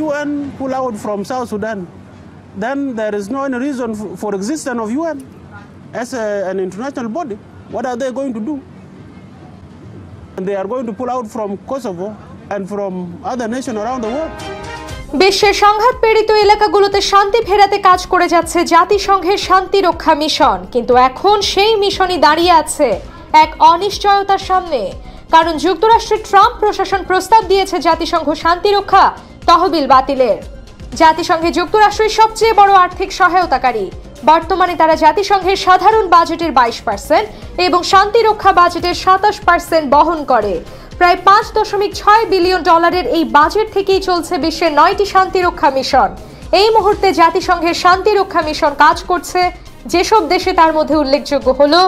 UN pull out from South Sudan, then there is no any reason for existence of UN as an international body. What are they going to do? And they are going to pull out from Kosovo and from other nations around the world. বিশ্বের সংঘাত পীড়িত এলাকাগুলোতে শান্তি ফেরাতে কাজ করে যাচ্ছে জাতিসংঘের শান্তি রক্ষা মিশন, কিন্তু এখন সেই মিশনই দাঁড়িয়ে আছে এক অনিশ্চয়তার সামনে। কারণ যুক্তরাষ্ট্রের ট্রাম্প প্রশাসন প্রস্তাব দিয়েছে জাতিসংঘ শান্তি রক্ষা তহবিল বাতিলের। জাতিসংঘে যুক্তরাষ্ট্রের সবচেয়ে বড় আর্থিক সহায়তাকারী। বর্তমানে তারা জাতিসংঘের সাধারণ বাজেটের 22% এবং শান্তি রক্ষা বাজেটের 27% বহন করে। প্রায় $5.6 বিলিয়ন এই বাজেট থেকেই চলছে বিশ্বের 9টি শান্তি রক্ষা মিশন। এই মুহূর্তে জাতিসংঘের শান্তি রক্ষা মিশন কাজ করছে যেসব দেশে, তার মধ্যে উল্লেখযোগ্য হলো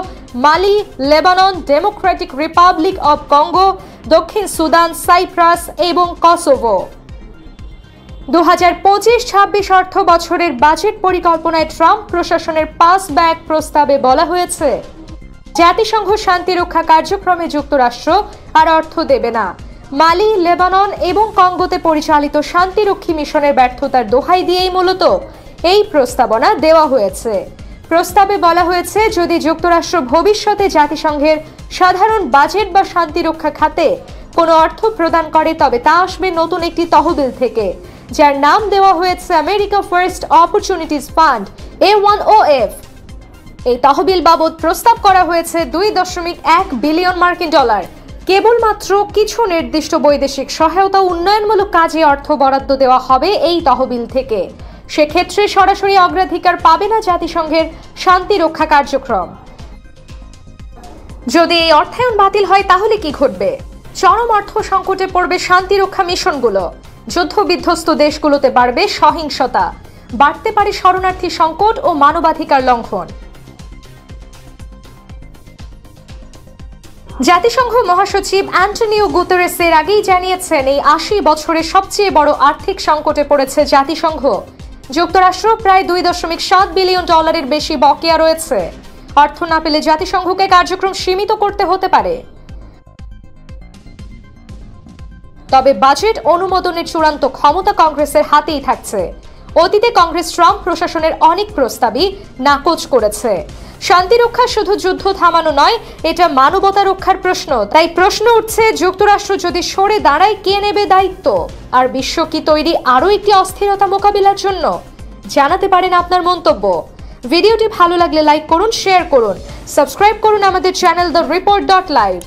Mali, Lebanon, Democratic Republic of Congo, দক্ষিণ সুদান, সাইপ্রাস এবং কসোভো। 2025-26 অর্থ বছরের বাজেট পরিকল্পনায় ট্রাম্প প্রশাসনের পাস ব্যাক প্রস্তাবে বলা হয়েছে, জাতিসংঘ শান্তি রক্ষা কার্যক্রমে যুক্তরাষ্ট্র আর অর্থ দেবে না। মালি, লেবানন এবং কঙ্গোতে পরিচালিত শান্তিরক্ষী মিশনের ব্যর্থতার দোহাই দিয়েই মূলত এই প্রস্তাবনা দেওয়া হয়েছে। প্রস্তাবে বলা হয়েছে, যদি যুক্তরাষ্ট্র ভবিষ্যতে জাতিসংঘের সাধারণ বাজেট বা শান্তিরক্ষা খাতে কোনো অর্থ প্রদান করে, তবে তা আসবে নতুন একটি তহবিল থেকে, যার নাম দেওয়া হয়েছে America first opportunities fund A1OF। এই তহবিল বাবদ প্রস্তাব করা হয়েছে $2.1 বিলিয়ন মার্কিন। কেবলমাত্র কিছু নির্দিষ্ট বৈদেশিক সহায়তা উন্নয়নমূলক কাজে অর্থ বরাদ্দ দেওয়া হবে এই তহবিল থেকে। সেক্ষেত্রে সরাসরি অগ্রাধিকার পাবে না জাতিসংঘের শান্তি রক্ষা কার্যক্রম। যদি এই অর্থায়ন বাতিল হয় তাহলে কি ঘটবে? চরম অর্থ সংকটে পড়বে শান্তি রক্ষা মিশনগুলো। যুদ্ধ বিধ্বস্ত দেশগুলোতে বাড়বে সহিংসতা, বাড়তে পারে শরণার্থী সংকট ও মানবাধিকার লঙ্ঘন। জাতিসংঘ মহাসচিব অ্যান্টনিও গুতেরেস এর আগেই জানিয়েছেন, এই 80 বছরের সবচেয়ে বড় আর্থিক সংকটে পড়েছে জাতিসংঘ। যুক্তরাষ্ট্র প্রায় $2.7 বিলিয়ন বেশি বকেয়া রয়েছে। অর্থ না পেলে জাতিসংঘকে কার্যক্রম সীমিত করতে হতে পারে। তবে বাজেট অনুমোদনের চূড়ান্ত ক্ষমতা কংগ্রেসের হাতেই থাকছে। অতীতে কংগ্রেস ট্রাম্প প্রশাসনের অনেক প্রস্তাবই নাকচ করেছে। শান্তি রক্ষা শুধু যুদ্ধ থামানো নয়, এটা মানবতা রক্ষার প্রশ্ন। তাই প্রশ্ন উঠছে, যুক্তরাষ্ট্র যদি সরে দাঁড়ায়, কে নেবে দায়িত্ব? আর বিশ্ব কি তৈরি আরও একটি অস্থিরতা মোকাবিলার জন্য? জানাতে পারেন আপনার মন্তব্য। ভিডিওটি ভালো লাগলে লাইক করুন, শেয়ার করুন, সাবস্ক্রাইব করুন আমাদের চ্যানেল দ্য রিপোর্ট.লাইভ।